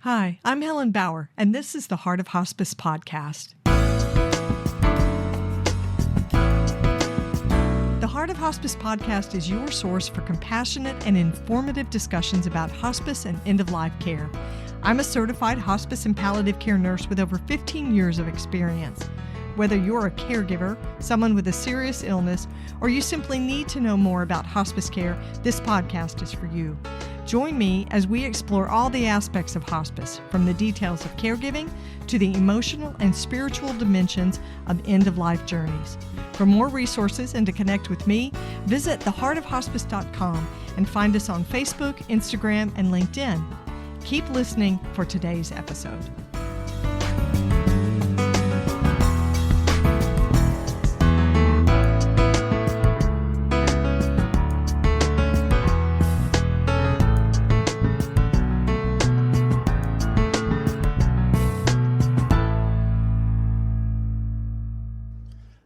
Hi, I'm Helen Bauer, and this is the Heart of Hospice podcast. The Heart of Hospice podcast is your source for compassionate and informative discussions about hospice and end-of-life care. I'm a certified hospice and palliative care nurse with over 15 years of experience. Whether you're a caregiver, someone with a serious illness, or you simply need to know more about hospice care, this podcast is for you. Join me as we explore all the aspects of hospice, from the details of caregiving to the emotional and spiritual dimensions of end-of-life journeys. For more resources and to connect with me, visit theheartofhospice.com and find us on Facebook, Instagram, and LinkedIn. Keep listening for today's episode.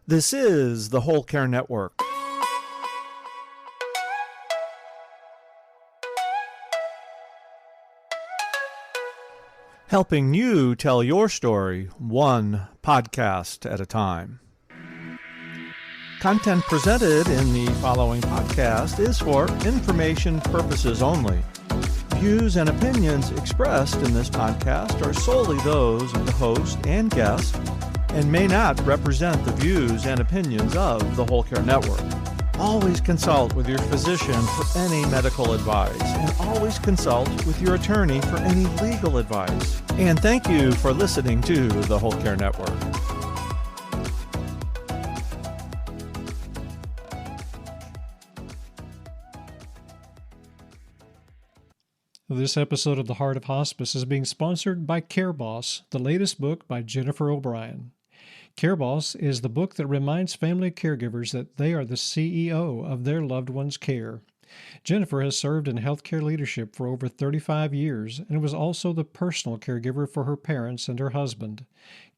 This is the Whole Care Network. Helping you tell your story one podcast at a time. Content presented in the following podcast is for information purposes only. Views and opinions expressed in this podcast are solely those of the host and guest and may not represent the views and opinions of the Whole Care Network. Always consult with your physician for any medical advice, and always consult with your attorney for any legal advice. And thank you for listening to the Whole Care Network. This episode of The Heart of Hospice is being sponsored by Care Boss, the latest book by Jennifer O'Brien. Care Boss is the book that reminds family caregivers that they are the CEO of their loved one's care. Jennifer has served in healthcare leadership for over 35 years and was also the personal caregiver for her parents and her husband.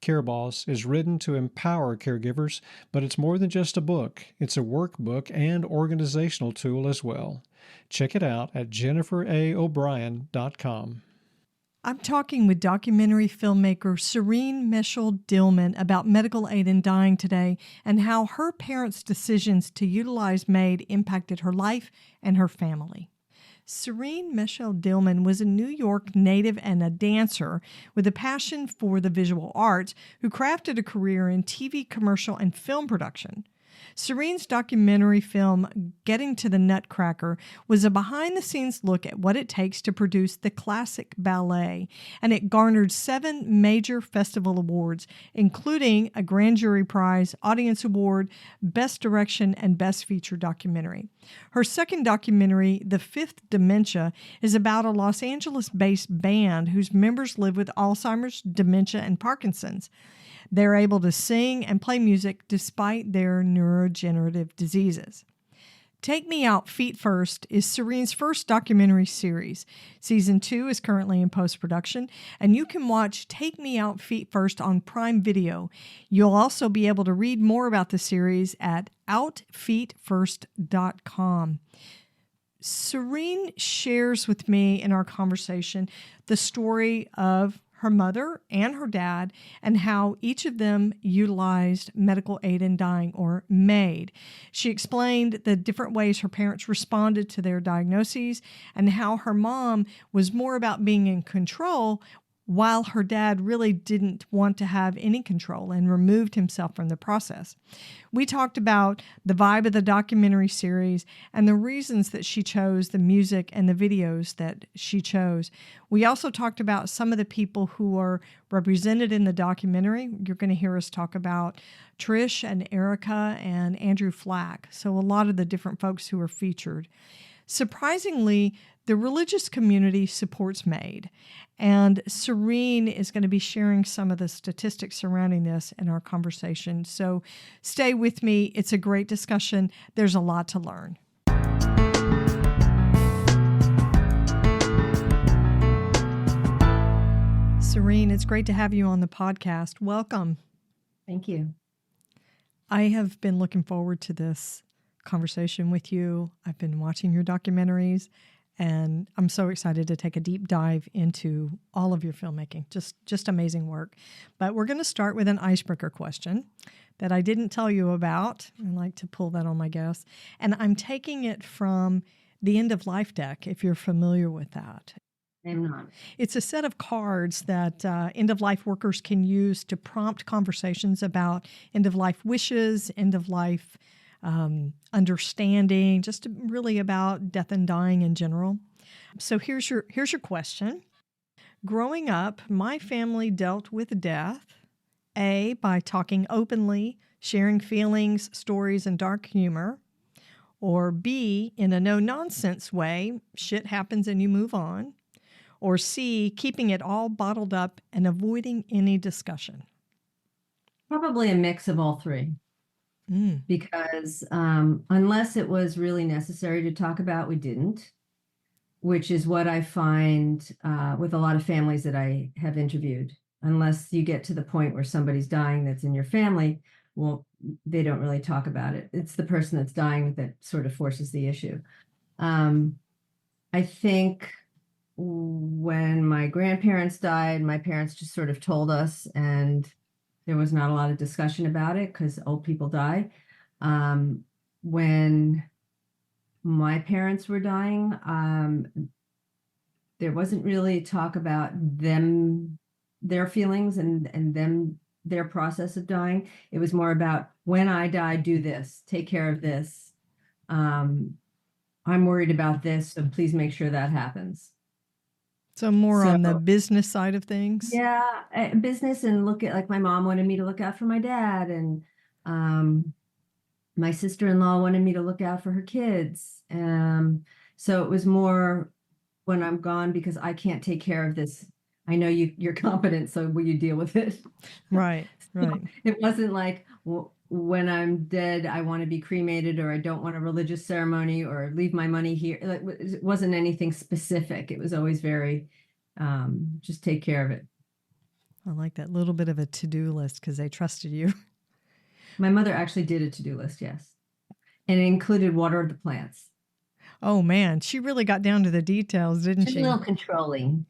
Care Boss is written to empower caregivers, but it's more than just a book. It's a workbook and organizational tool as well. Check it out at jenniferaobrien.com. I'm talking with documentary filmmaker Serene-Meshel Dillman about medical aid in dying today and how her parents' decisions to utilize MAID impacted her life and her family. Serene-Meshel Dillman was a New York native and a dancer with a passion for the visual arts who crafted a career in TV, commercial, and film production. Serene's documentary film, Getting to the Nutcracker, was a behind-the-scenes look at what it takes to produce the classic ballet, and it garnered 7 major festival awards, including a Grand Jury Prize, Audience Award, Best Direction, and Best Feature Documentary. Her second documentary, The Fifth Dementia, is about a Los Angeles-based band whose members live with Alzheimer's, dementia, and Parkinson's. They're able to sing and play music despite their neurodegenerative diseases. Take Me Out Feet First is Serene's first documentary series. Season 2 is currently in post-production, and you can watch Take Me Out Feet First on Prime Video. You'll also be able to read more about the series at outfeetfirst.com. Serene shares with me in our conversation the story of her mother and her dad, and how each of them utilized medical aid in dying, or MAID. She explained the different ways her parents responded to their diagnoses and how her mom was more about being in control while her dad really didn't want to have any control and removed himself from the process. We talked about the vibe of the documentary series and the reasons that she chose the music and the videos that she chose. We also talked about some of the people who are represented in the documentary. You're going to hear us talk about Trish and Erica and Andrew Flack, so a lot of the different folks who are featured. Surprisingly, the religious community supports MAID, and Serene is going to be sharing some of the statistics surrounding this in our conversation. So stay with me. It's a great discussion. There's a lot to learn. Serene, it's great to have you on the podcast. Welcome. Thank you. I have been looking forward to this conversation with you. I've been watching your documentaries, And I'm so excited to take a deep dive into all of your filmmaking. Just amazing work. But we're going to start with an icebreaker question that I didn't tell you about. I like to pull that on my guests. And I'm taking it from the End of Life deck, if you're familiar with that. I'm not. It's a set of cards that end-of-life workers can use to prompt conversations about end-of-life wishes, end-of-life understanding, just really about death and dying in general. So here's your question. Growing up, my family dealt with death, A, by talking openly, sharing feelings, stories, and dark humor, or B, in a no-nonsense way, shit happens and you move on, or C, keeping it all bottled up and avoiding any discussion? Probably a mix of all three. Because unless it was really necessary to talk about, we didn't, which is what I find with a lot of families that I have interviewed. Unless you get to the point where somebody's dying that's in your family, well, they don't really talk about it. It's the person that's dying that sort of forces the issue. I think when my grandparents died, my parents just sort of told us, and there was not a lot of discussion about it because old people die. When my parents were dying, there wasn't really talk about them, their feelings and them, their process of dying. It was more about, when I die, do this, take care of this. I'm worried about this, so please make sure that happens. So more on the business side of things? Yeah, business, and look at, like, my mom wanted me to look out for my dad, and my sister-in-law wanted me to look out for her kids. So it was more, when I'm gone, because I can't take care of this. I know you're competent, so will you deal with it? Right. So it wasn't like, well, when I'm dead, I want to be cremated, or I don't want a religious ceremony, or leave my money here. It wasn't anything specific. It was always very, just take care of it. I like that little bit of a to-do list because they trusted you. My mother actually did a to-do list, yes. And it included water the plants. Oh, man. She really got down to the details, didn't she? She's a little controlling.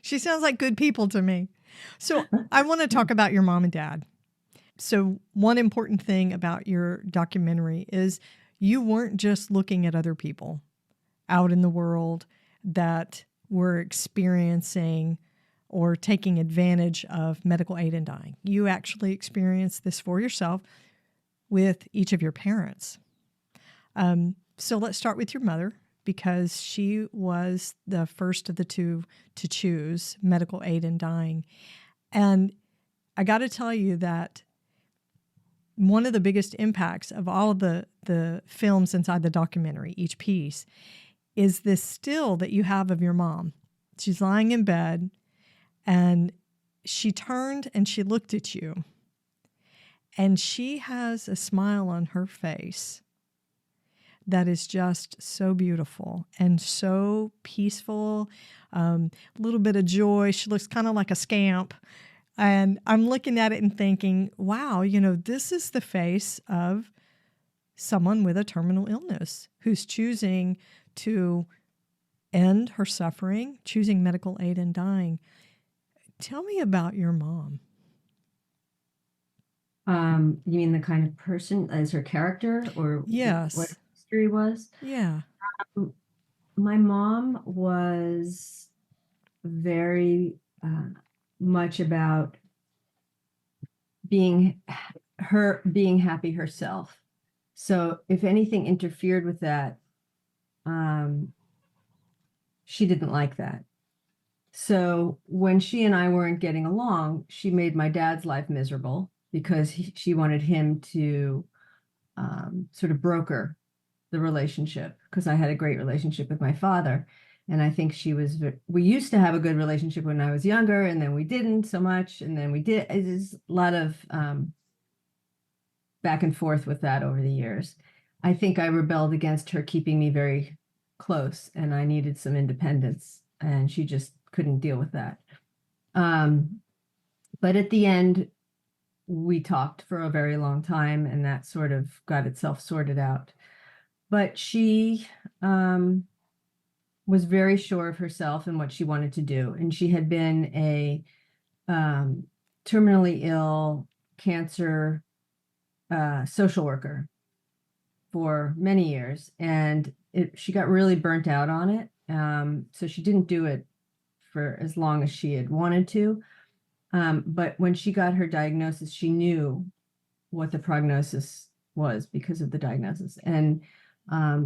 She sounds like good people to me. So I want to talk about your mom and dad. So one important thing about your documentary is you weren't just looking at other people out in the world that were experiencing or taking advantage of medical aid in dying. You actually experienced this for yourself with each of your parents. So let's start with your mother, because she was the first of the two to choose medical aid in dying. And I got to tell you that one of the biggest impacts of all of the films inside the documentary, each piece, is this still that you have of your mom. She's lying in bed, and she turned and she looked at you, and she has a smile on her face that is just so beautiful and so peaceful, a little bit of joy. She looks kind of like a scamp. And I'm looking at it and thinking, wow, this is the face of someone with a terminal illness who's choosing to end her suffering, choosing medical aid in dying. Tell me about your mom. You mean the kind of person as her character, or yes, what her history was? Yeah. My mom was very much about being happy herself. So if anything interfered with that, she didn't like that. So when she and I weren't getting along, she made my dad's life miserable, because she wanted him to sort of broker the relationship, because I had a great relationship with my father. And I think we used to have a good relationship when I was younger, and then we didn't so much. And then we did. It's a lot of back and forth with that over the years. I think I rebelled against her keeping me very close, and I needed some independence, and she just couldn't deal with that. But at the end, we talked for a very long time, and that sort of got itself sorted out. But she was very sure of herself and what she wanted to do. And she had been a terminally ill cancer social worker for many years. And she got really burnt out on it. So she didn't do it for as long as she had wanted to. But when she got her diagnosis, she knew what the prognosis was because of the diagnosis. And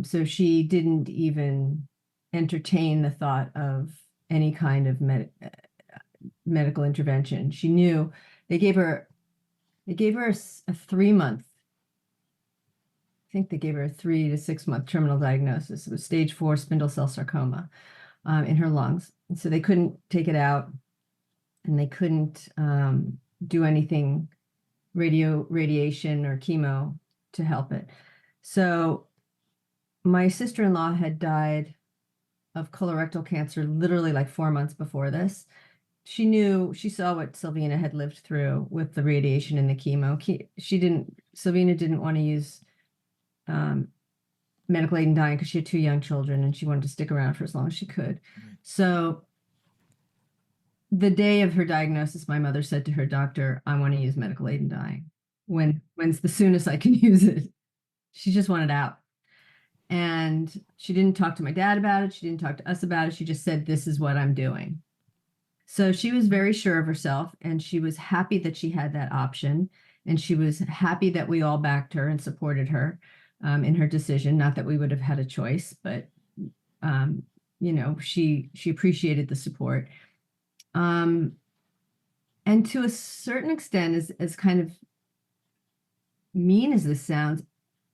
so she didn't even entertain the thought of any kind of medical intervention. She knew they gave her a 3-month, I think they gave her a 3 to 6 month terminal diagnosis. It was stage 4 spindle cell sarcoma in her lungs. And so they couldn't take it out, and they couldn't do anything radiation or chemo to help it. So my sister-in-law had died of colorectal cancer literally like 4 months before this. She saw what Silvina had lived through with the radiation and the chemo. Silvina didn't want to use medical aid in dying because she had 2 young children, and she wanted to stick around for as long as she could. So the day of her diagnosis, my mother said to her doctor, I want to use medical aid in dying. When's the soonest I can use it? She just wanted out. And she didn't talk to my dad about it. She didn't talk to us about it. She just said, this is what I'm doing. So she was very sure of herself, and she was happy that she had that option. And she was happy that we all backed her and supported her in her decision. Not that we would have had a choice, but, she appreciated the support. And to a certain extent, as kind of mean as this sounds,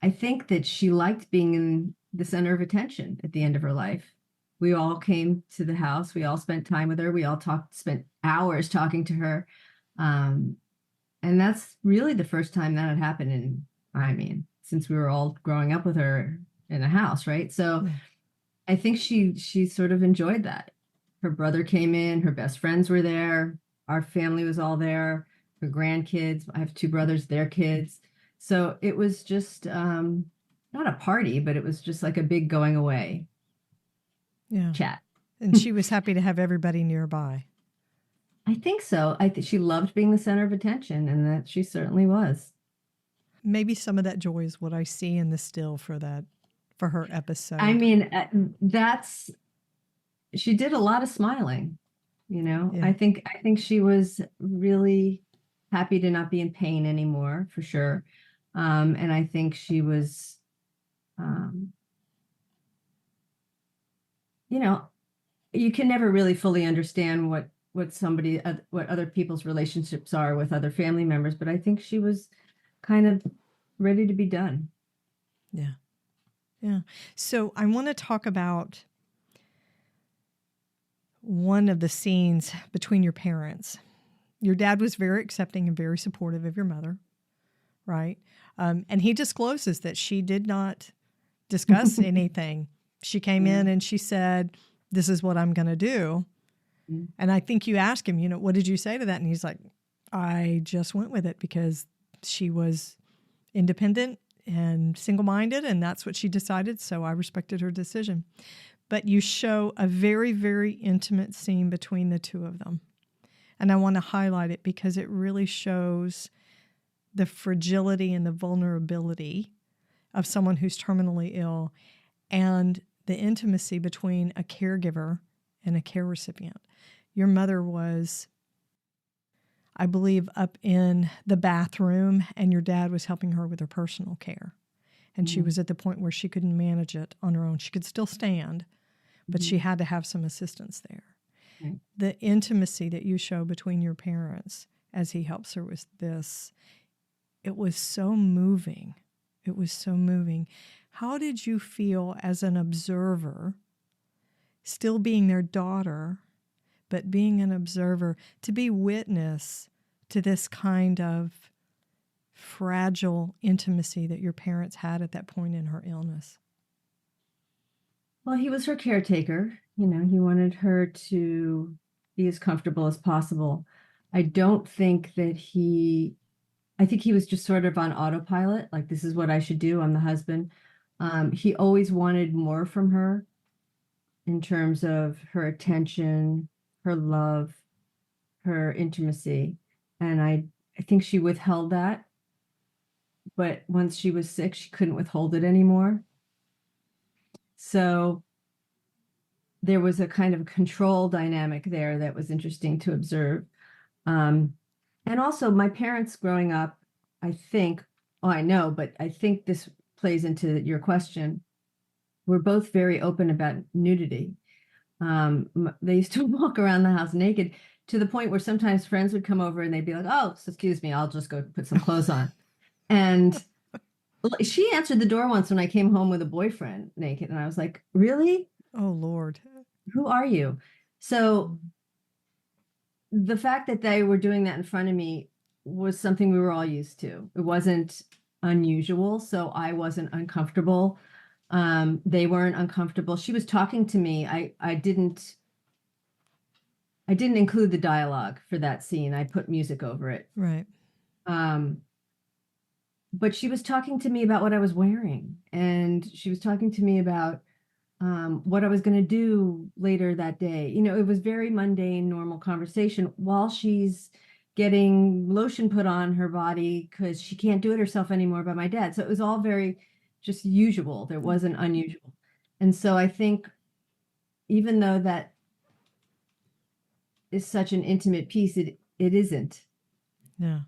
I think that she liked being in the center of attention at the end of her life. We all came to the house. We all spent time with her. We all spent hours talking to her. And that's really the first time that had happened since we were all growing up with her in a house, right? So I think she sort of enjoyed that. Her brother came in, her best friends were there, our family was all there, her grandkids. I have 2 brothers, their kids. So it was just not a party, but it was just like a big going away chat. And she was happy to have everybody nearby. I think so. I think she loved being the center of attention, and that she certainly was. Maybe some of that joy is what I see in the still for her episode. I mean, she did a lot of smiling, Yeah. I think she was really happy to not be in pain anymore, for sure. And I think she was, you can never really fully understand what other people's relationships are with other family members, but I think she was kind of ready to be done. Yeah. Yeah. So I want to talk about one of the scenes between your parents. Your dad was very accepting and very supportive of your mother, right? And he discloses that she did not discuss anything. She came in and she said, this is what I'm going to do. And I think you asked him, what did you say to that? And he's like, I just went with it because she was independent and single-minded, and that's what she decided, so I respected her decision. But you show a very, very intimate scene between the two of them. And I want to highlight it because it really shows the fragility and the vulnerability of someone who's terminally ill and the intimacy between a caregiver and a care recipient. Your mother was, I believe, up in the bathroom, and your dad was helping her with her personal care. And she was at the point where she couldn't manage it on her own. She could still stand, but she had to have some assistance there. The intimacy that you show between your parents as he helps her with this, it was so moving. It was so moving. How did you feel as an observer, still being their daughter, but being an observer, to be witness to this kind of fragile intimacy that your parents had at that point in her illness? Well, he was her caretaker. He wanted her to be as comfortable as possible. I think he was just sort of on autopilot, like, this is what I should do. I'm the husband. He always wanted more from her. in terms of her attention, her love, her intimacy. And I think she withheld that. But once she was sick, she couldn't withhold it anymore. So there was a kind of control dynamic there that was interesting to observe. And also my parents growing up, I think, oh, I know, but I think this plays into your question. We're both very open about nudity. They used to walk around the house naked to the point where sometimes friends would come over and they'd be like, oh, excuse me, I'll just go put some clothes on. And she answered the door once when I came home with a boyfriend naked. And I was like, really? Oh, Lord. Who are you? So the fact that they were doing that in front of me was something we were all used to. It wasn't unusual, so I wasn't uncomfortable. They weren't uncomfortable. She was talking to me. I didn't include the dialogue for that scene. I put music over it. Right. But she was talking to me about what I was wearing, and she was talking to me about what I was going to do later that day. You know, it was very mundane, normal conversation while she's getting lotion put on her body because she can't do it herself anymore by my dad. So it was all very just usual. There wasn't unusual. And so I think even though that is such an intimate piece, it isn't. Yeah.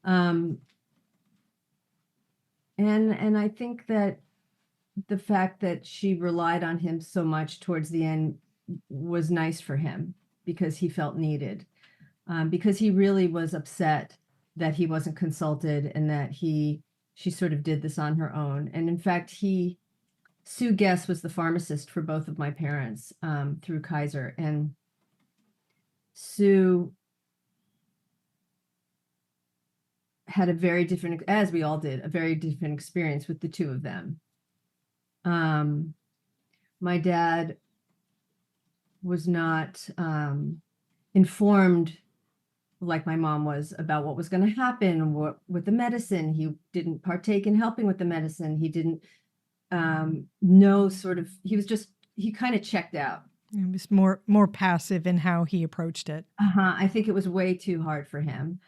And I think that the fact that she relied on him so much towards the end was nice for him because he felt needed, because he really was upset that he wasn't consulted and that she sort of did this on her own. And in fact, Sue Guess was the pharmacist for both of my parents through Kaiser, and Sue had a very different, as we all did, a very different experience with the two of them. My dad was not informed like my mom was about what was going to happen with the medicine. He didn't partake in helping with the medicine. He didn't know he kind of checked out. It was more passive in how he approached it. I think it was way too hard for him.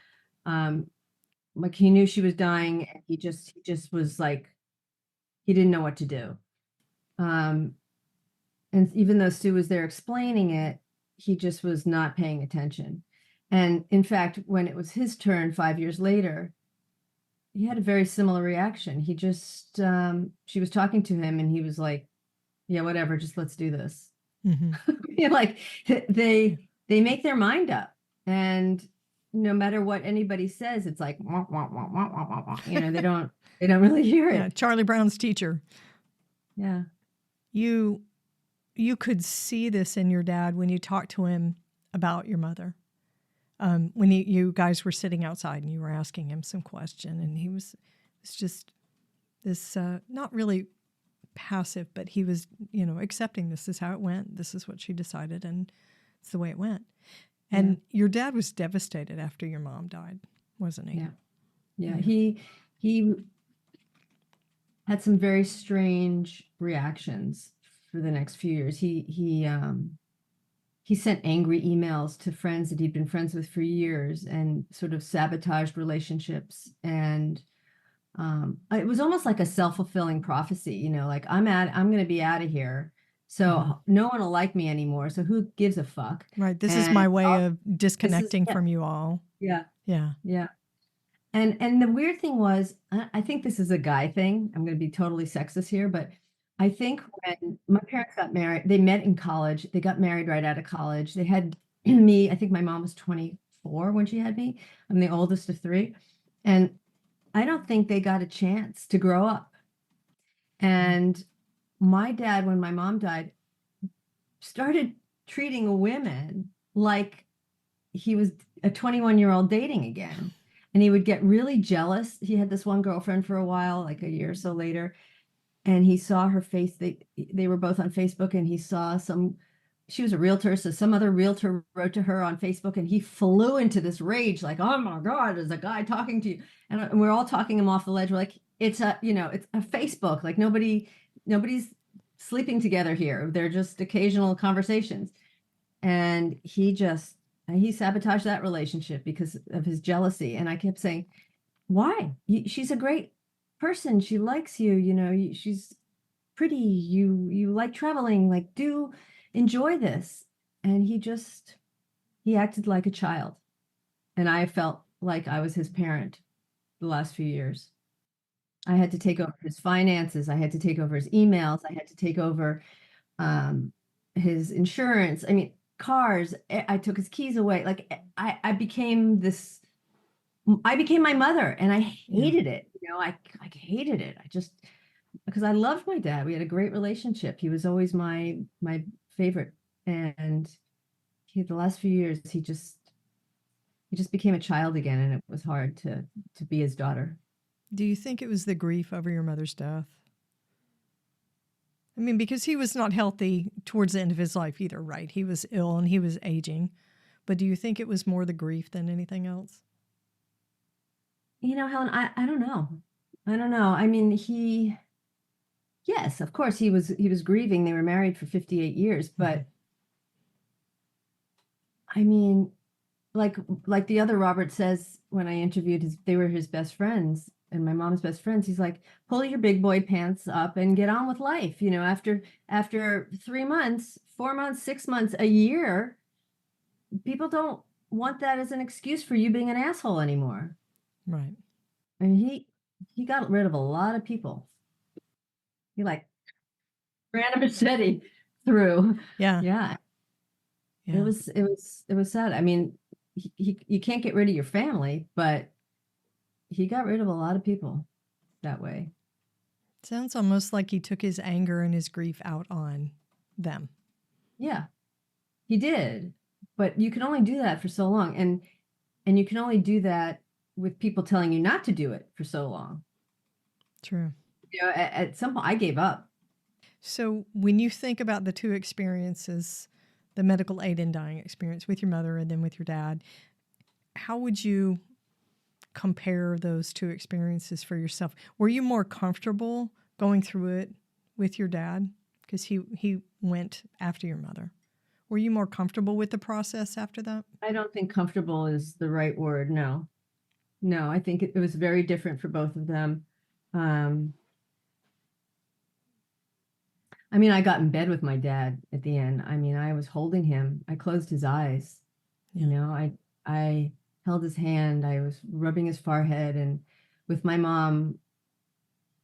Like he knew she was dying, and he just was like, he didn't know what to do. And even though Sue was there explaining it, he just was not paying attention. And in fact, when it was his turn 5 years later, he had a very similar reaction. He just, she was talking to him and he was like, yeah, whatever, just let's do this. Mm-hmm. Like they make their mind up, and no matter what anybody says, it's like, wah, wah, wah, wah, wah, wah, wah. You know, they don't really hear it. Yeah, Charlie Brown's teacher. Yeah. You could see this in your dad when you talked to him about your mother. When you guys were sitting outside and you were asking him some question, and he was just this, not really passive, but he was, accepting this is how it went. This is what she decided, and it's the way it went. And your dad was devastated after your mom died, wasn't he? Yeah. He had some very strange reactions for the next few years. He sent angry emails to friends that he'd been friends with for years and sort of sabotaged relationships. And it was almost like a self-fulfilling prophecy, like I'm going to be out of here. So no one will like me anymore. So who gives a fuck? Right. This is my way of disconnecting from you all. Yeah. Yeah. Yeah. And the weird thing was, I think this is a guy thing. I'm going to be totally sexist here, but I think when my parents got married, they met in college. They got married right out of college. They had me. I think my mom was 24 when she had me. I'm the oldest of three. And I don't think they got a chance to grow up. And my dad, when my mom died, started treating women like he was a 21-year-old dating again. And he would get really jealous. He had this one girlfriend for a while, like a year or so later. And he saw her face. They were both on Facebook, and he saw she was a realtor. So some other realtor wrote to her on Facebook, and he flew into this rage, like, oh my God, there's a guy talking to you. And we're all talking him off the ledge. We're like, it's a Facebook. Like nobody's sleeping together here. They're just occasional conversations. And he sabotaged that relationship because of his jealousy. And I kept saying, why? She's a great person. She likes you, she's pretty. You like traveling, like do enjoy this. And he acted like a child. And I felt like I was his parent the last few years. I had to take over his finances. I had to take over his emails. I had to take over his insurance. I mean, cars. I took his keys away. Like I became my mother, and I hated it. I hated it. Because I loved my dad. We had a great relationship. He was always my favorite. And the last few years, he just became a child again, and it was hard to be his daughter. Do you think it was the grief over your mother's death? I mean, because he was not healthy towards the end of his life either, right? He was ill and he was aging. But do you think it was more the grief than anything else? Helen, I don't know. I don't know. I mean, yes, of course he was grieving. They were married for 58 years, but I mean, like the other Robert says, when I interviewed they were his best friends and my mom's best friends. He's like, pull your big boy pants up and get on with life. After 3 months, 4 months, 6 months, a year, people don't want that as an excuse for you being an asshole anymore. Right. And he got rid of a lot of people. He ran a machete through. Yeah. Yeah. It was sad. I mean, you can't get rid of your family, but he got rid of a lot of people that way. Sounds almost like he took his anger and his grief out on them. Yeah, he did. But you can only do that for so long. And you can only do that with people telling you not to do it for so long. True. At some point I gave up. So when you think about the two experiences, the medical aid in dying experience with your mother and then with your dad, how would you compare those two experiences for yourself? Were you more comfortable going through it with your dad? Because he went after your mother. Were you more comfortable with the process after that? I don't think comfortable is the right word. No, I think it was very different for both of them. I mean, I got in bed with my dad at the end. I mean, I was holding him. I closed his eyes. Yeah. I held his hand. I was rubbing his forehead. And with my mom,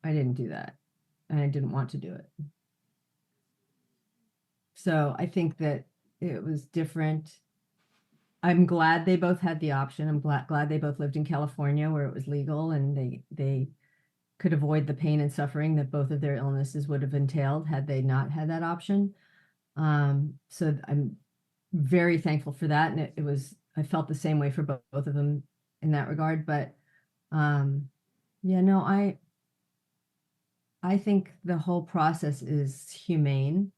I didn't do that. And I didn't want to do it. So I think that it was different. I'm glad they both had the option. I'm glad they both lived in California where it was legal and they could avoid the pain and suffering that both of their illnesses would have entailed had they not had that option. So I'm very thankful for that. And I felt the same way for both of them in that regard. But I think the whole process is humane.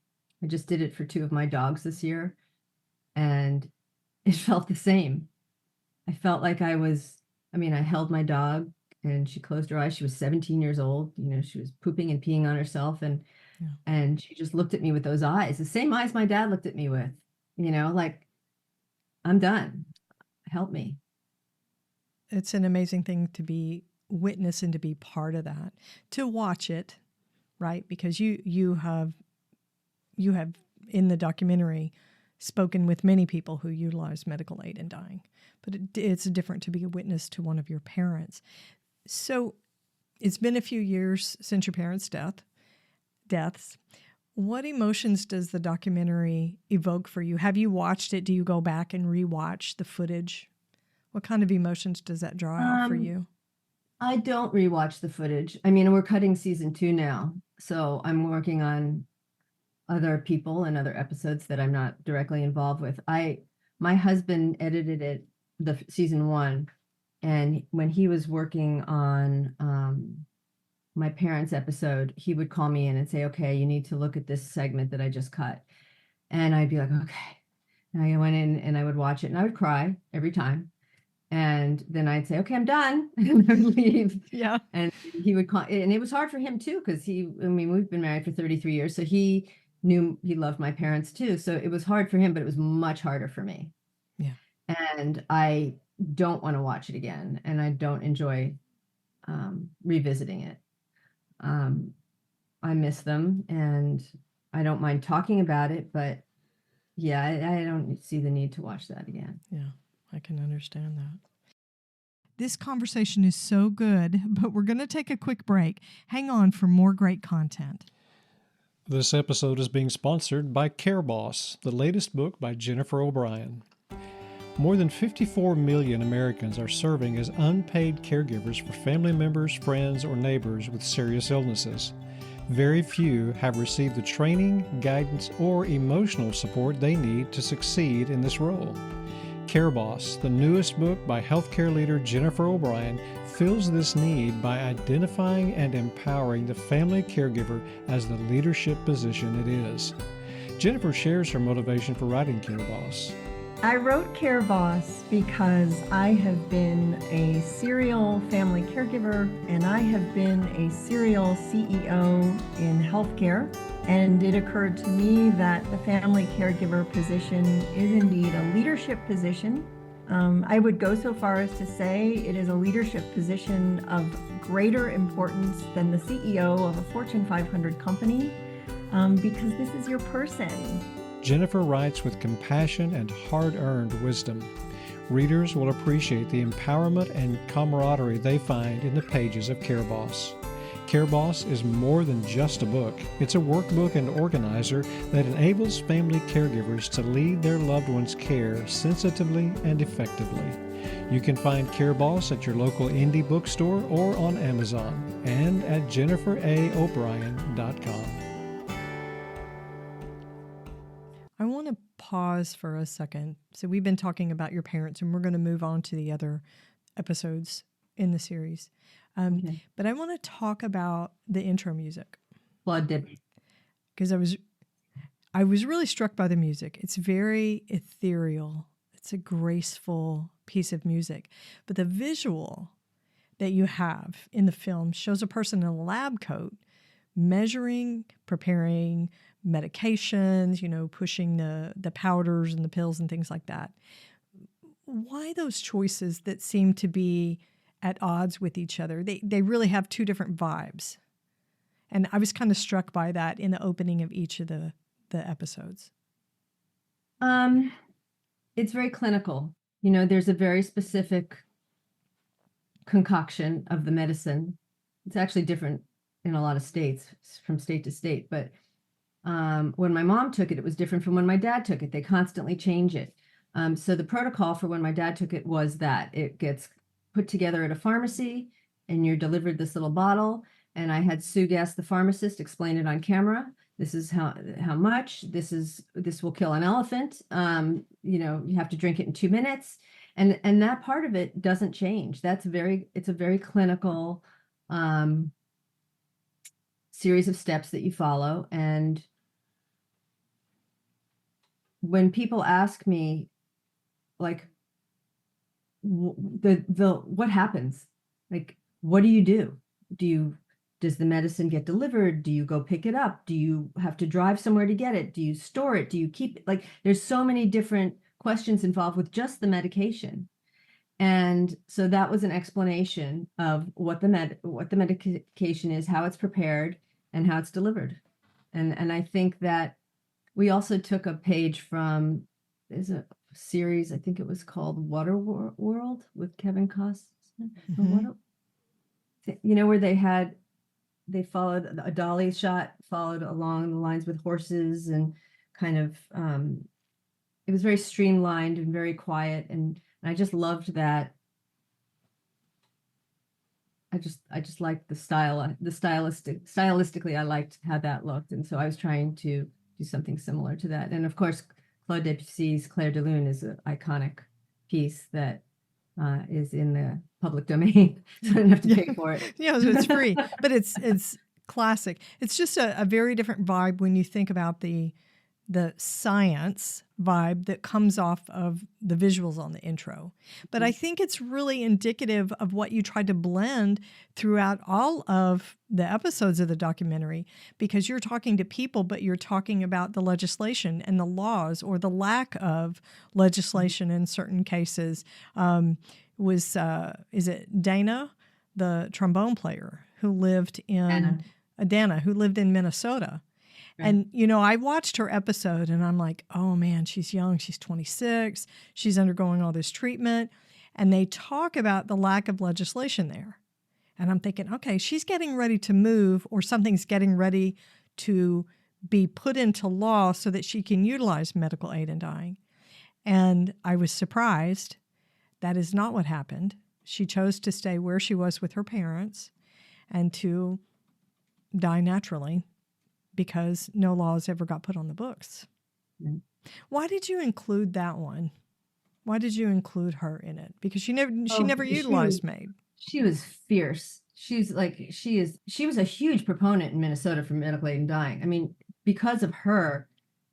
I just did it for 2 of my dogs this year, and it felt the same. I felt like I held my dog and she closed her eyes. She was 17 years old. She was pooping and peeing on herself. And she just looked at me with those eyes, the same eyes my dad looked at me with, like, I'm done. Help me. It's an amazing thing to be witness and to be part of that, to watch it, right? Because you have in the documentary spoken with many people who utilize medical aid in dying, but it's different to be a witness to one of your parents. So it's been a few years since your parents' deaths. What emotions does the documentary evoke for you? Have you watched it? Do you go back and rewatch the footage? What kind of emotions does that draw out for you? I don't rewatch the footage. I mean, we're cutting season 2 now, so I'm working on other people and other episodes that I'm not directly involved with. My husband edited it, the season 1, and when he was working on my parents' episode, he would call me in and say, okay, you need to look at this segment that I just cut. And I'd be like, okay. And I went in and I would watch it and I would cry every time. And then I'd say, okay, I'm done. And I would leave. Yeah. And he would call, and it was hard for him too, because we've been married for 33 years. So he knew he loved my parents too. So it was hard for him, but it was much harder for me. Yeah. And I don't want to watch it again. And I don't enjoy revisiting it. I miss them and I don't mind talking about it, but yeah, I don't see the need to watch that again. Yeah, I can understand that. This conversation is so good, but we're going to take a quick break. Hang on for more great content. This episode is being sponsored by Care Boss, the latest book by Jennifer O'Brien. More than 54 million Americans are serving as unpaid caregivers for family members, friends, or neighbors with serious illnesses. Very few have received the training, guidance, or emotional support they need to succeed in this role. Care Boss, the newest book by healthcare leader Jennifer O'Brien, fills this need by identifying and empowering the family caregiver as the leadership position it is. Jennifer shares her motivation for writing Care Boss. I wrote Care Boss because I have been a serial family caregiver and I have been a serial CEO in healthcare. And it occurred to me that the family caregiver position is indeed a leadership position. I would go so far as to say it is a leadership position of greater importance than the CEO of a Fortune 500 company because this is your person. Jennifer writes with compassion and hard-earned wisdom. Readers will appreciate the empowerment and camaraderie they find in the pages of Care Boss. Care Boss is more than just a book. It's a workbook and organizer that enables family caregivers to lead their loved ones' care sensitively and effectively. You can find Care Boss at your local indie bookstore or on Amazon and at jenniferaobrien.com. I want to pause for a second. So we've been talking about your parents, and we're going to move on to the other episodes in the series. Okay. But I want to talk about the intro music. Claude did. Because I was really struck by the music. It's very ethereal. It's a graceful piece of music. But the visual that you have in the film shows a person in a lab coat measuring, preparing medications, pushing the powders and the pills and things like that. Why those choices that seem to be at odds with each other? They really have two different vibes. And I was kind of struck by that in the opening of each of the episodes. It's very clinical. There's a very specific concoction of the medicine. It's actually different in a lot of states, from state to state. But when my mom took it was different from when my dad took it. They constantly change it. So the protocol for when my dad took it was that it gets put together at a pharmacy and you're delivered this little bottle. And I had Sue Guest, the pharmacist, explain it on camera. This is how much, this will kill an elephant. You have to drink it in 2 minutes. And that part of it doesn't change. It's a very clinical series of steps that you follow. And when people ask me, like, what happens? Like, what do? Does the medicine get delivered? Do you go pick it up? Do you have to drive somewhere to get it? Do you store it? Do you keep it? Like, there's so many different questions involved with just the medication. And so that was an explanation of what the medication is, how it's prepared, and how it's delivered. And I think that we also took a page from, there's a series, I think it was called Water World with Kevin Costner. Mm-hmm. Where they followed a dolly shot, followed along the lines with horses, and kind of, it was very streamlined and very quiet. And I just loved that. I just liked the style, stylistically, I liked how that looked. And so I was trying to do something similar to that. And of course, Claude Debussy's Claire de Lune is an iconic piece that is in the public domain, so I don't have to pay for it. Yeah, it's free, but it's classic. It's just a very different vibe when you think about the the science vibe that comes off of the visuals on the intro. But I think it's really indicative of what you tried to blend throughout all of the episodes of the documentary, because you're talking to people, but you're talking about the legislation and the laws, or the lack of legislation in certain cases. Is it Dana, the trombone player who lived in Dana, who lived in Minnesota? And, I watched her episode and I'm like, oh man, she's young. She's 26. She's undergoing all this treatment. And they talk about the lack of legislation there. And I'm thinking, okay, she's getting ready to move, or something's getting ready to be put into law so that she can utilize medical aid in dying. And I was surprised. That is not what happened. She chose to stay where she was with her parents and to die naturally, because no laws ever got put on the books. Mm. Why did you include that one? Why did you include her in it? Because she never utilized MAID. She was fierce. She was a huge proponent in Minnesota for medical aid in dying. I mean, because of her,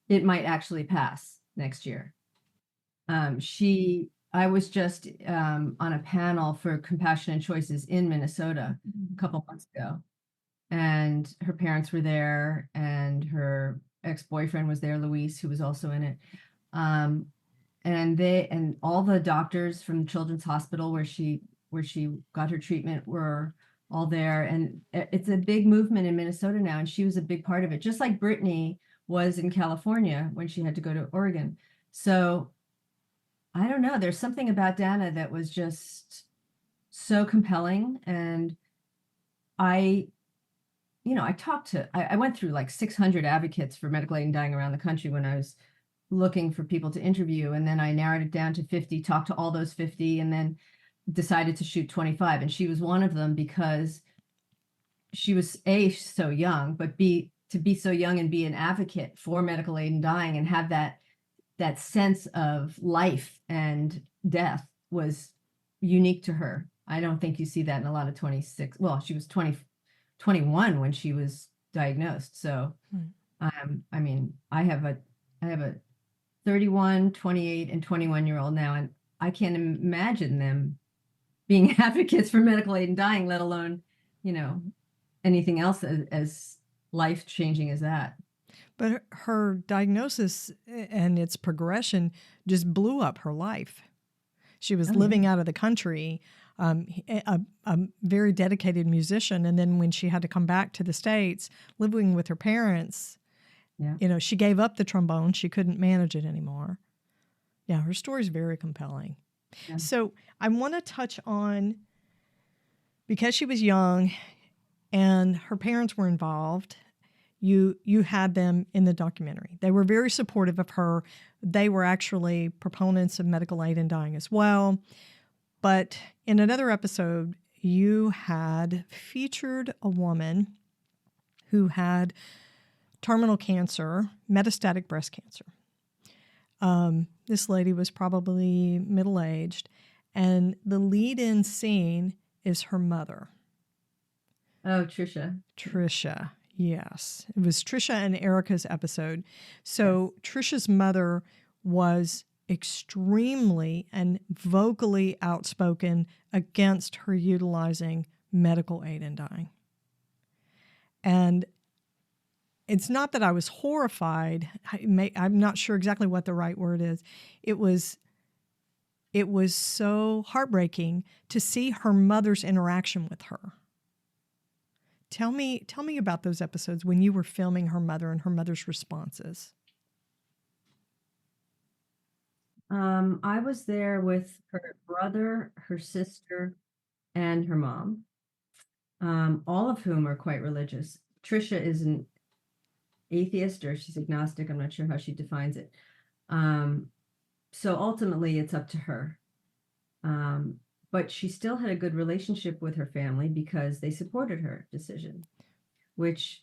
it might actually pass next year. I was just on a panel for Compassionate Choices in Minnesota a couple months ago. And her parents were there, and her ex-boyfriend was there, Luis, who was also in it. And all the doctors from the Children's Hospital where she got her treatment were all there. And it's a big movement in Minnesota now, and she was a big part of it, just like Brittany was in California when she had to go to Oregon. So I don't know, there's something about Dana that was just so compelling. And I went through like 600 advocates for medical aid in dying around the country when I was looking for people to interview. And then I narrowed it down to 50, talked to all those 50, and then decided to shoot 25. And she was one of them, because she was A, so young, but B, to be so young and be an advocate for medical aid in dying and have that sense of life and death was unique to her. I don't think you see that in a lot of 26. Well, she was 21 when she was diagnosed. So, I mean, I have a 31, 28, and 21-year-old now, and I can't imagine them being advocates for medical aid in dying, let alone, anything else as life-changing as that. But her diagnosis and its progression just blew up her life. She was living out of the country, a very dedicated musician. And then when she had to come back to the States, living with her parents, she gave up the trombone. She couldn't manage it anymore. Yeah, her story is very compelling. Yeah. So I want to touch on, because she was young and her parents were involved, you had them in the documentary. They were very supportive of her. They were actually proponents of medical aid in dying as well. But in another episode, you had featured a woman who had terminal cancer, metastatic breast cancer. This lady was probably middle-aged, and the lead-in scene is her mother. Oh, Trisha. Trisha, yes. It was Trisha and Erica's episode. So yes. Trisha's mother was extremely and vocally outspoken against her utilizing medical aid in dying. And it's not that I was horrified. I'm not sure exactly what the right word is. It was so heartbreaking to see her mother's interaction with her. Tell me about those episodes when you were filming her mother and her mother's responses. I was there with her brother, her sister, and her mom, all of whom are quite religious. Trisha is an atheist, or she's agnostic. I'm not sure how she defines it. So ultimately it's up to her. But she still had a good relationship with her family because they supported her decision, which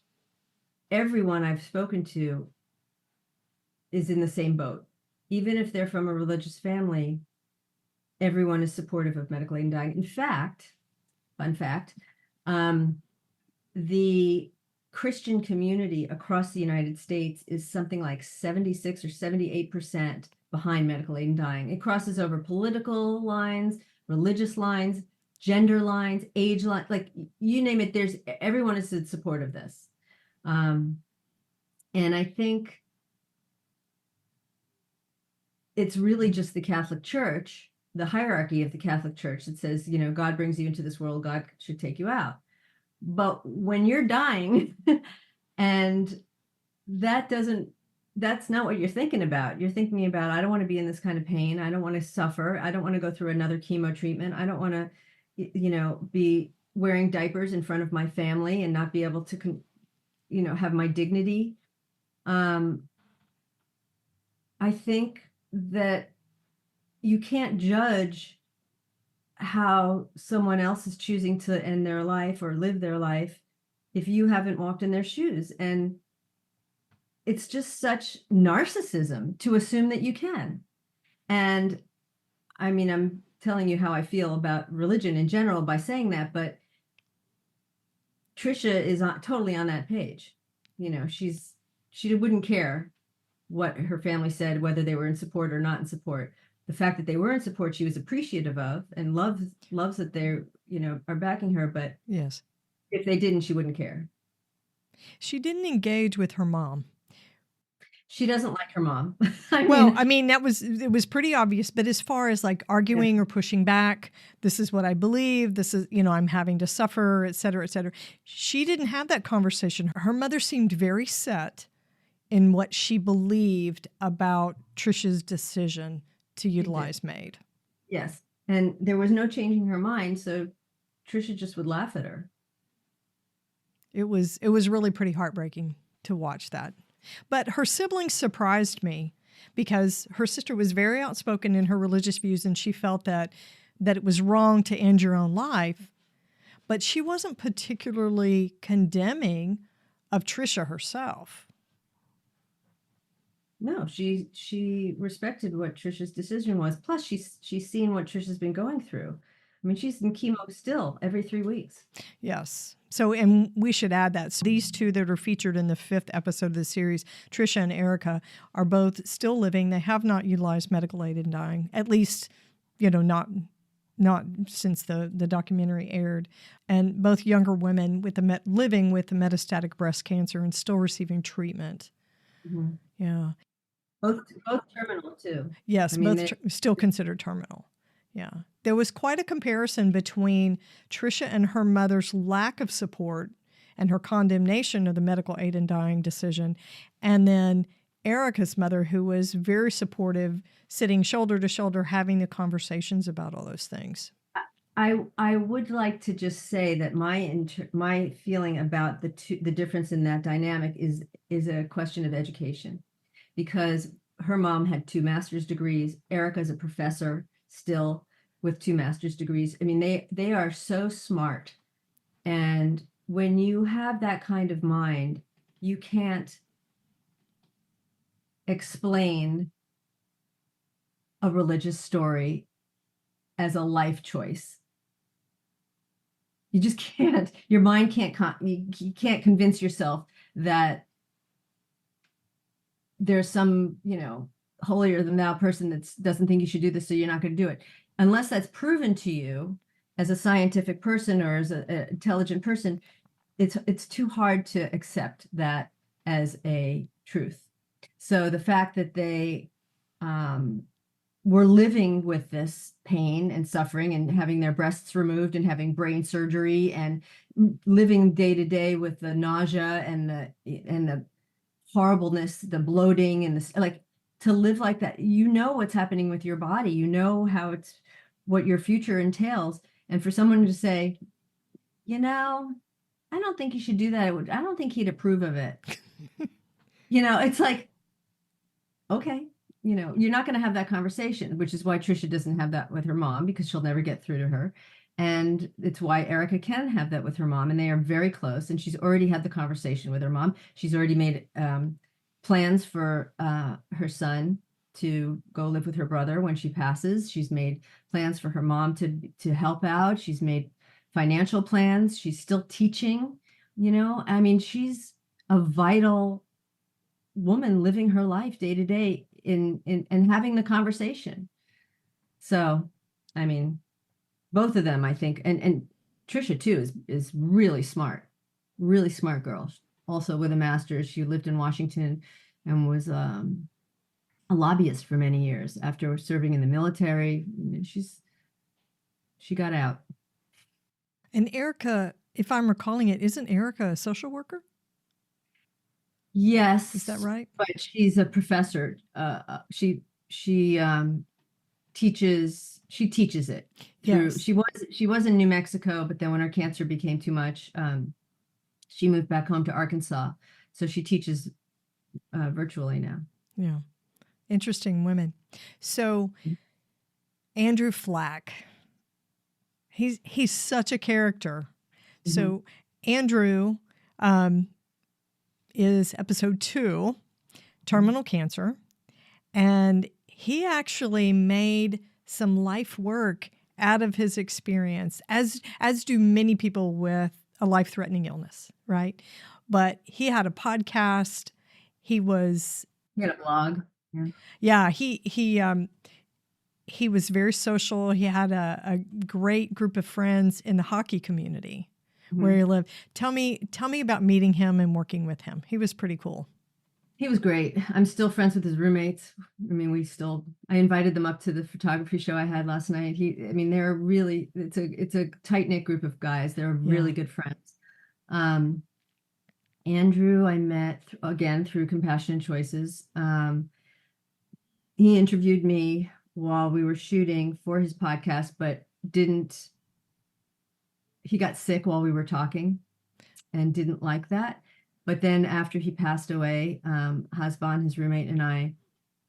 everyone I've spoken to is in the same boat. Even if they're from a religious family, everyone is supportive of medical aid in dying. In fact, fun fact, the Christian community across the United States is something like 76 or 78% behind medical aid in dying. It crosses over political lines, religious lines, gender lines, age lines, like you name it, everyone is in support of this. And I think it's really just the Catholic Church, the hierarchy of the Catholic Church that says, God brings you into this world, God should take you out. But when you're dying and that's not what you're thinking about. You're thinking about, I don't want to be in this kind of pain. I don't want to suffer. I don't want to go through another chemo treatment. I don't want to, be wearing diapers in front of my family and not be able to, have my dignity. I think that you can't judge how someone else is choosing to end their life or live their life if you haven't walked in their shoes. And it's just such narcissism to assume that you can. And I mean, I'm telling you how I feel about religion in general by saying that, but Trisha is totally on that page. She wouldn't care what her family said, whether they were in support or not in support. The fact that they were in support, she was appreciative of and loves that they're, are backing her. But yes, if they didn't, she wouldn't care. She didn't engage with her mom. She doesn't like her mom. It was pretty obvious, but as far as like arguing or pushing back, this is what I believe, this is, I'm having to suffer, et cetera, she didn't have that conversation. Her mother seemed very set in what she believed about Trisha's decision to utilize MAID. Yes. And there was no changing her mind. So Trisha just would laugh at her. It was really pretty heartbreaking to watch that. But her siblings surprised me because her sister was very outspoken in her religious views, and she felt that it was wrong to end your own life. But she wasn't particularly condemning of Trisha herself. No, she respected what Trisha's decision was. Plus, she's seen what Trisha's been going through. I mean, she's in chemo still every 3 weeks. Yes. So, and we should add that. So these two that are featured in the 5th episode of the series, Trisha and Erica, are both still living. They have not utilized medical aid in dying, at least, not since the documentary aired. And both younger women living with the metastatic breast cancer and still receiving treatment. Mm-hmm. Yeah. Both terminal too. Yes, still considered terminal. Yeah. There was quite a comparison between Trisha and her mother's lack of support and her condemnation of the medical aid in dying decision, and then Erica's mother, who was very supportive, sitting shoulder to shoulder, having the conversations about all those things. I would like to just say that my feeling about the difference in that dynamic is a question of education, because her mom had 2 master's degrees. Erica's a professor still with 2 master's degrees. I mean, they are so smart. And when you have that kind of mind, you can't explain a religious story as a life choice. You just can't. Your mind can't. You can't convince yourself that there's some, holier than thou person that doesn't think you should do this, so you're not going to do it, unless that's proven to you as a scientific person or as an intelligent person. It's too hard to accept that as a truth. So the fact that they were living with this pain and suffering and having their breasts removed and having brain surgery and living day to day with the nausea and the horribleness, the bloating, and to live like that, what's happening with your body, what your future entails. And for someone to say, I don't think you should do that. I don't think he'd approve of it. It's like, okay. You're not going to have that conversation, which is why Trisha doesn't have that with her mom, because she'll never get through to her. And it's why Erica can have that with her mom, and they are very close. And she's already had the conversation with her mom. She's already made plans for her son to go live with her brother when she passes. She's made plans for her mom to help out. She's made financial plans. She's still teaching I mean, she's a vital woman living her life day to day in and having the conversation. So, I mean, both of them, I think, and Trisha too is really smart girl. Also with a master's, she lived in Washington and was a lobbyist for many years after serving in the military. She got out. And Erica, if I'm recalling it, isn't Erica a social worker? Yes, Is that right? but she's a professor. She teaches. She teaches it through. Yes. She was in New Mexico, but then when her cancer became too much, she moved back home to Arkansas. So she teaches virtually now. Yeah. Interesting women. So Andrew Flack, he's such a character. Mm-hmm. So Andrew is episode 2, terminal cancer, and he actually made some life work out of his experience, as do many people with a life-threatening illness, right? But he had a podcast. He had a blog. Yeah, he was very social. He had a great group of friends in the hockey community where he lived. Tell me about meeting him and working with him. He was pretty cool. He was great. I'm still friends with his roommates. I mean, I invited them up to the photography show I had last night. They're really, it's a tight-knit group of guys. They're really good friends. Andrew, I met again through Compassionate Choices. He interviewed me while we were shooting for his podcast, but he got sick while we were talking and didn't like that. But then after he passed away, Hasban, his roommate, and I,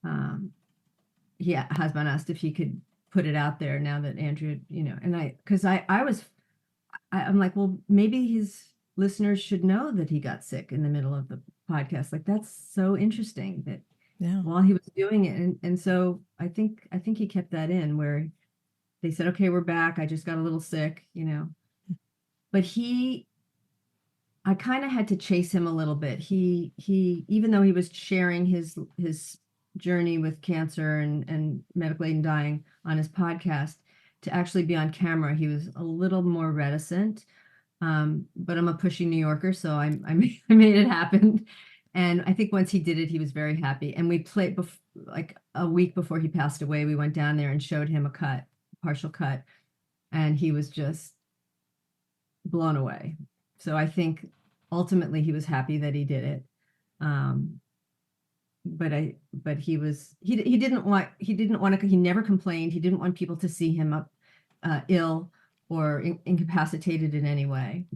Hasban asked if he could put it out there now that Andrew, because I'm like, well, maybe his listeners should know that he got sick in the middle of the podcast. Like, that's so interesting that while he was doing it. And so I think he kept that in where they said, okay, we're back. I just got a little sick, but I kind of had to chase him a little bit. He even though he was sharing his journey with cancer and medical aid and dying on his podcast, to actually be on camera, he was a little more reticent. But I'm a pushy New Yorker, so I made it happen. And I think once he did it, he was very happy. And we played like a week before he passed away. We went down there and showed him a partial cut, and he was just blown away. So I think ultimately he was happy that he did it. But he never complained. He didn't want people to see him up ill or incapacitated in any way.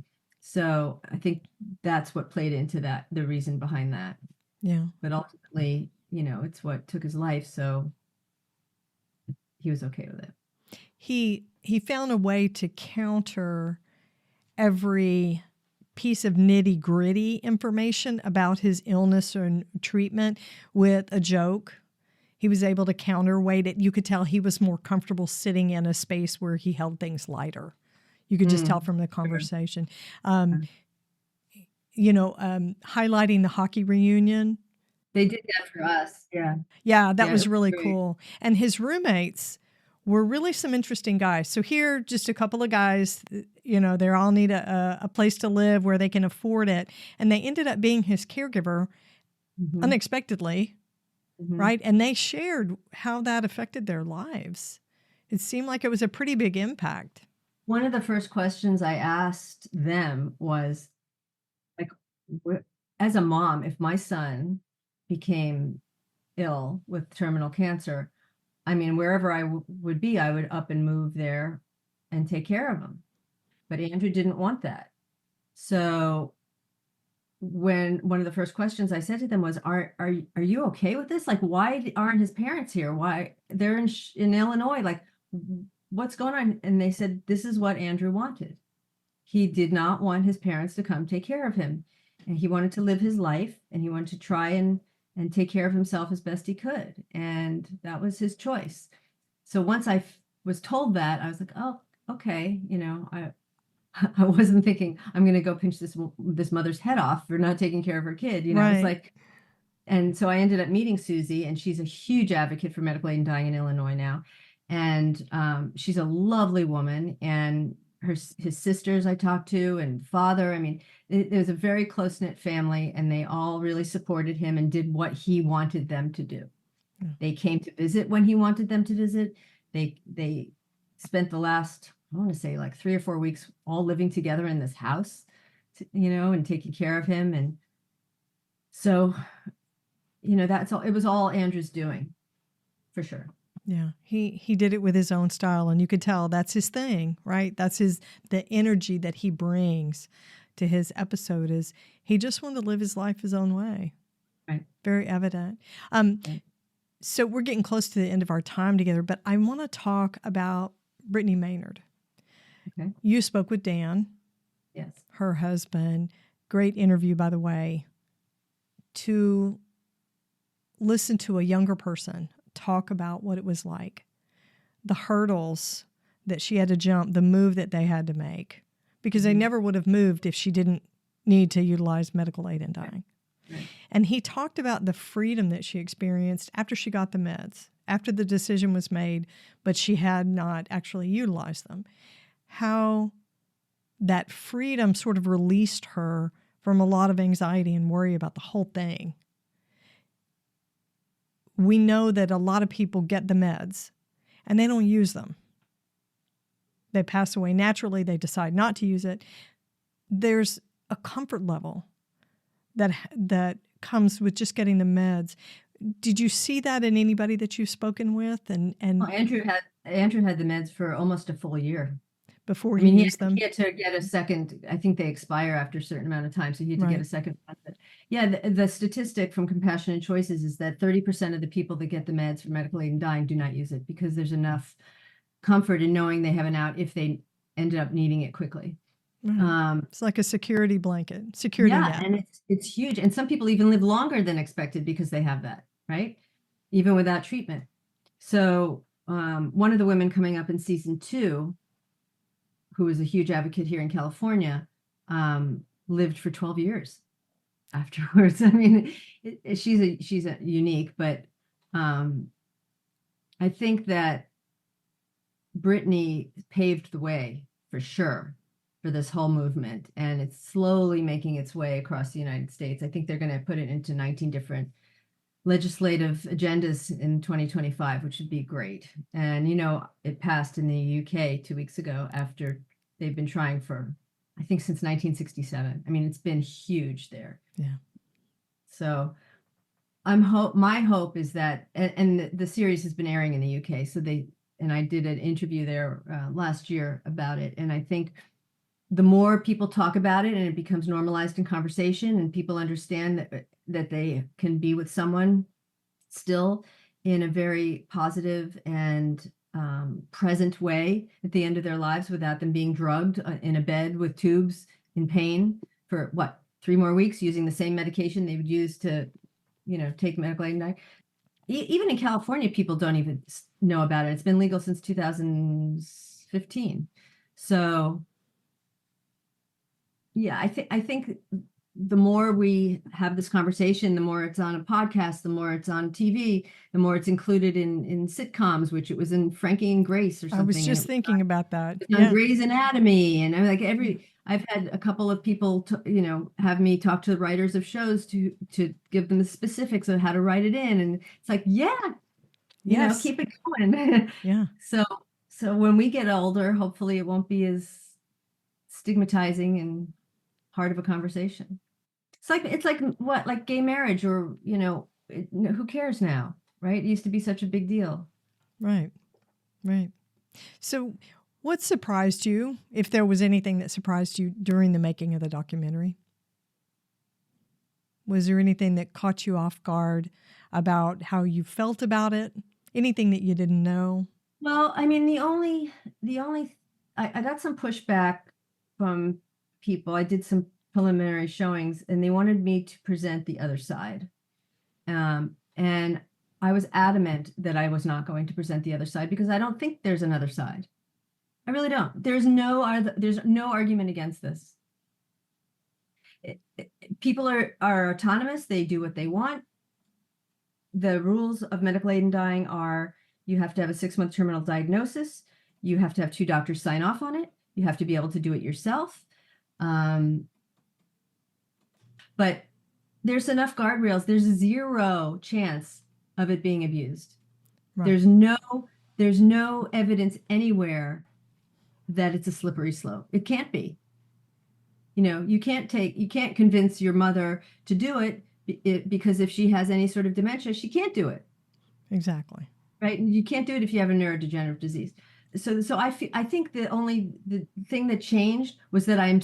So I think that's what played into that, the reason behind that. Yeah. But ultimately, it's what took his life. So he was okay with it. He found a way to counter every piece of nitty-gritty information about his illness or treatment with a joke. He was able to counterweight it. You could tell he was more comfortable sitting in a space where he held things lighter. You could just tell from the conversation. Highlighting the hockey reunion. They did that for us. Yeah. Yeah, that was really cool. And his roommates were really some interesting guys. So here, just a couple of guys, they all need a place to live where they can afford it. And they ended up being his caregiver unexpectedly, right? And they shared how that affected their lives. It seemed like it was a pretty big impact. One of the first questions I asked them was, like, as a mom, if my son became ill with terminal cancer, I mean, wherever I would be, I would up and move there and take care of him. But Andrew didn't want that. So when one of the first questions I said to them was, are you okay with this? Like, why aren't his parents here? Why they're in Illinois? Like, what's going on? And they said, this is what Andrew wanted. He did not want his parents to come take care of him. And he wanted to live his life, and he wanted to try and take care of himself as best he could. And that was his choice. So once I was told that, I was like, oh, okay. I wasn't thinking I'm going to go pinch this mother's head off for not taking care of her kid. You know, it's Right. like, and so I ended up meeting Susie, and she's a huge advocate for medical aid and dying in Illinois now. And she's a lovely woman, and his sisters I talked to, and father. I mean, it was a very close-knit family, and they all really supported him and did what he wanted them to do. Yeah. They came to visit when he wanted them to visit. They spent the last, I want to say, like 3 or 4 weeks all living together in this house, you know, and taking care of him. And so, you know, that's all, it was all Andrew's doing, for sure. Yeah, he did it with his own style, and you could tell that's his thing, right? That's the energy that he brings to his episode is he just wanted to live his life his own way. Right. Very evident. Right. So we're getting close to the end of our time together, but I want to talk about Brittany Maynard. Okay. You spoke with Dan, Yes. her husband. Great interview, by the way. To listen to a younger person talk about what it was like, the hurdles that she had to jump, the move that they had to make, because they never would have moved if she didn't need to utilize medical aid in dying. Right. And he talked about the freedom that she experienced after she got the meds, after the decision was made, but she had not actually utilized them. How that freedom sort of released her from a lot of anxiety and worry about the whole thing. We know that a lot of people get the meds and they don't use them. They pass away naturally. They decide not to use it. There's a comfort level that comes with just getting the meds. Did you see that in anybody that you've spoken with? And Well, Andrew had the meds for almost a full year. before I mean, he he used them? he had to get a second, I think they expire after a certain amount of time, so he had to Right. get a second one. But yeah, the statistic from Compassionate Choices is that 30% of the people that get the meds for medical aid and dying do not use it because there's enough comfort in knowing they have an out if they ended up needing it quickly. Right. It's like a security blanket, security Yeah, net. and it's huge. And some people even live longer than expected because they have that, right? Even without treatment. So one of the women coming up in season 2, who is a huge advocate here in California, lived for 12 years afterwards. I mean, she's a unique, but I think that Brittany paved the way for sure for this whole movement, and it's slowly making its way across the United States. I think they're going to put it into 19 different legislative agendas in 2025, which would be great. And, you know, it passed in the UK 2 weeks ago after they've been trying for, I think, since 1967. I mean, it's been huge there. Yeah. So my hope is that, and the series has been airing in the UK. So and I did an interview there last year about it. And I think the more people talk about it and it becomes normalized in conversation and people understand that they can be with someone still in a very positive and present way at the end of their lives without them being drugged in a bed with tubes in pain for 3 more weeks using the same medication they would use to, you know, take medical aid and die. Even in California, people don't even know about it. It's been legal since 2015. So yeah, I think the more we have this conversation, the more it's on a podcast, the more it's on TV, the more it's included in sitcoms, which it was in Frankie and Grace or something. I was just thinking about that. It's on Grey's Anatomy, and I'm like I've had a couple of people, you know, have me talk to the writers of shows to give them the specifics of how to write it in, and it's like, you know, keep it going. Yeah. So when we get older, hopefully it won't be as stigmatizing and hard of a conversation. It's like gay marriage, or, you know, who cares now, right? It used to be such a big deal. Right. So what surprised you, if there was anything that surprised you during the making of the documentary? Was there anything that caught you off guard about how you felt about it? Anything that you didn't know? Well, I mean, I got some pushback from people. I did some preliminary showings and they wanted me to present the other side. And I was adamant that I was not going to present the other side because I don't think there's another side. I really don't. There's no argument against this. People are autonomous. They do what they want. The rules of medical aid in dying are you have to have a 6-month terminal diagnosis. You have to have 2 doctors sign off on it. You have to be able to do it yourself. But there's enough guardrails. There's 0 chance of it being abused. Right. There's no evidence anywhere that it's a slippery slope. It can't be. You can't convince your mother to do it because if she has any sort of dementia, she can't do it. Exactly. Right? And you can't do it if you have a neurodegenerative disease. So I think the thing that changed was that I'm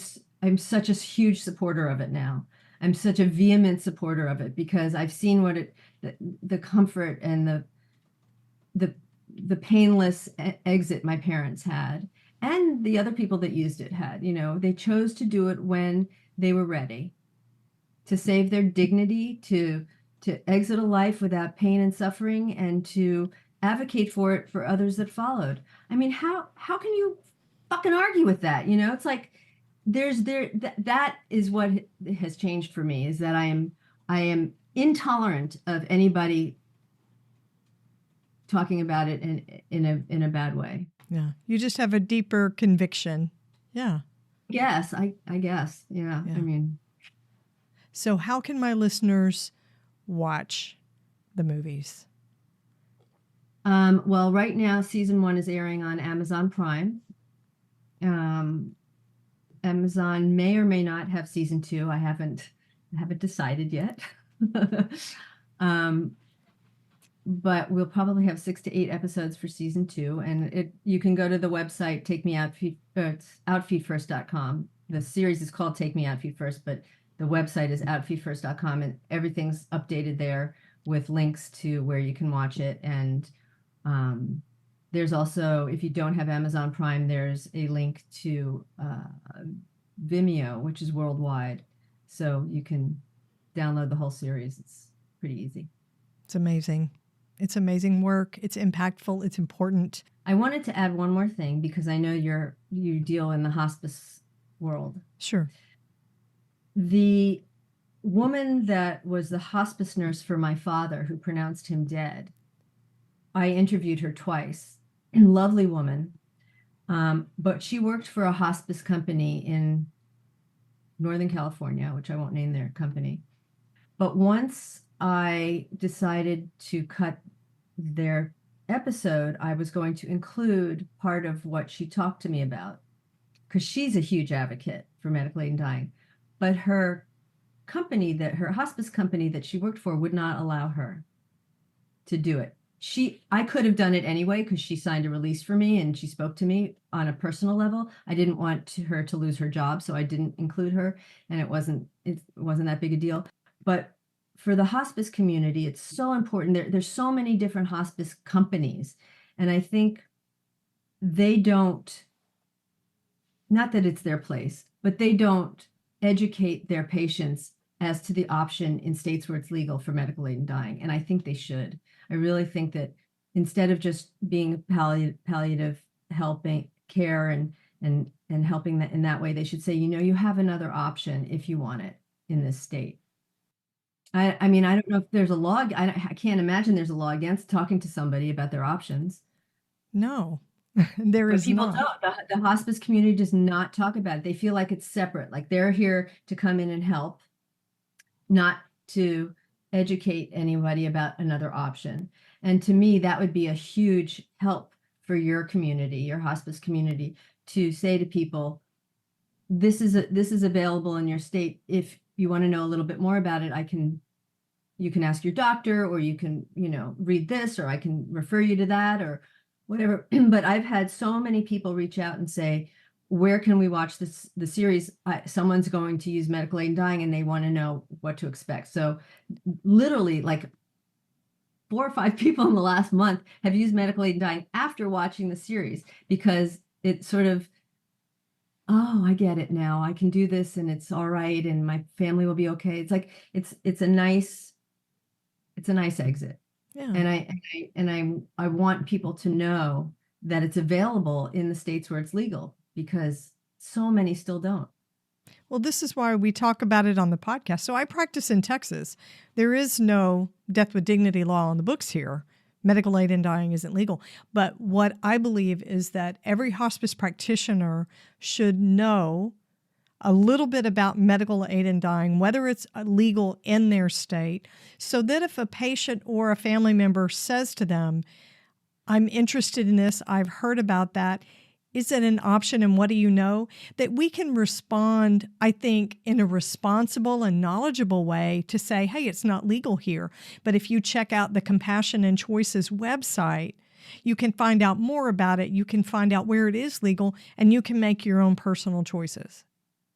such a huge supporter of it now. I'm such a vehement supporter of it because I've seen what the comfort and the painless exit my parents had, and the other people that used it had. They chose to do it when they were ready to save their dignity, to exit a life without pain and suffering, and to advocate for it for others that followed. I mean, how can you fucking argue with that? It's like that is what has changed for me, is that I am intolerant of anybody talking about it in a bad way. Yeah. You just have a deeper conviction. Yeah. Yes, I guess. Yeah. I mean, so how can my listeners watch the movies? Well, right now, season 1 is airing on Amazon Prime. Amazon may or may not have season 2. I haven't decided yet. But we'll probably have 6 to 8 episodes for season 2. And you can go to the website, it's outfeedfirst.com. The series is called Take Me Out Feed First, but the website is outfeedfirst.com, and everything's updated there with links to where you can watch it. And there's also, if you don't have Amazon Prime, there's a link to Vimeo, which is worldwide. So you can download the whole series. It's pretty easy. It's amazing. It's amazing work. It's impactful. It's important. I wanted to add one more thing because I know you deal in the hospice world. Sure. The woman that was the hospice nurse for my father, who pronounced him dead, I interviewed her twice. Lovely woman. But she worked for a hospice company in Northern California, which I won't name their company. But once I decided to cut their episode, I was going to include part of what she talked to me about, because she's a huge advocate for medical aid in dying. But her hospice company that she worked for would not allow her to do it. I could have done it anyway because she signed a release for me and she spoke to me on a personal level. I didn't want her to lose her job, so I didn't include her, and it wasn't that big a deal. But for the hospice community, it's so important. There's so many different hospice companies, and I think they don't, not that it's their place, but they don't educate their patients as to the option in states where it's legal for medical aid in dying. And I think they should. I really think that instead of just being palliative helping care and helping that in that way, they should say, you have another option if you want it in this state. I mean, I don't know if there's a law. I can't imagine there's a law against talking to somebody about their options. No, there is people not. Don't. The hospice community does not talk about it. They feel like it's separate, like they're here to come in and help, not to educate anybody about another option. And to me, that would be a huge help for your community, your hospice community, to say to people, this is available in your state. If you want to know a little bit more about it, you can ask your doctor, or you can, read this, or I can refer you to that, or whatever. But I've had so many people reach out and say, where can we watch the series? Someone's going to use medical aid in dying and they want to know what to expect. So literally like 4 or 5 people in the last month have used medical aid in dying after watching the series, because it's sort of, oh, I get it now. I can do this and it's all right. And my family will be okay. It's like, it's a nice exit. Yeah. And I want people to know that it's available in the states where it's legal, because so many still don't. Well, this is why we talk about it on the podcast. So I practice in Texas. There is no death with dignity law on the books here. Medical aid in dying isn't legal. But what I believe is that every hospice practitioner should know a little bit about medical aid in dying, whether it's legal in their state, so that if a patient or a family member says to them, I'm interested in this, I've heard about that, is it an option and what do you know? That we can respond, I think, in a responsible and knowledgeable way to say, hey, it's not legal here. But if you check out the Compassion and Choices website, you can find out more about it. You can find out where it is legal, and you can make your own personal choices.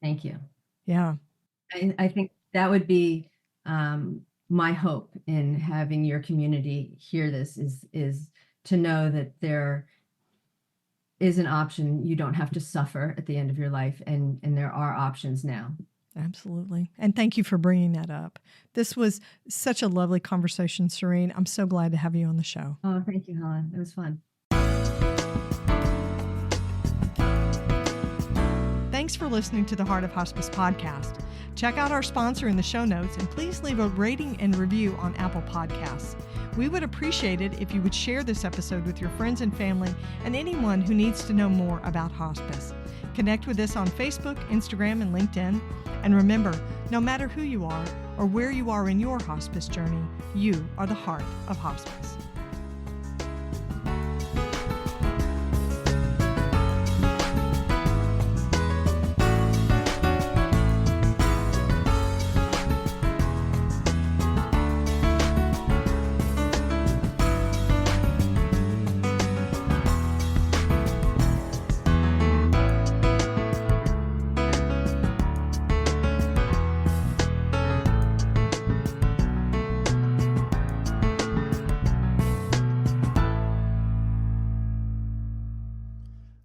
Thank you. Yeah. I think that would be my hope in having your community hear this, is to know that there is an option. You don't have to suffer at the end of your life, and there are options now. Absolutely. And thank you for bringing that up. This was such a lovely conversation, Serene. I'm so glad to have you on the show. Oh, thank you, Helen. It was fun. Thanks for listening to the Heart of Hospice podcast. Check out our sponsor in the show notes, and please leave a rating and review on Apple Podcasts. We would appreciate it if you would share this episode with your friends and family and anyone who needs to know more about hospice. Connect with us on Facebook, Instagram, and LinkedIn. And remember, no matter who you are or where you are in your hospice journey, you are the heart of hospice.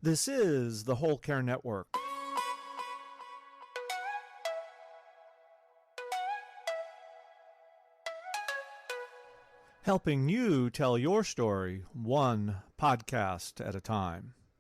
This is the Whole Care Network. Helping you tell your story one podcast at a time.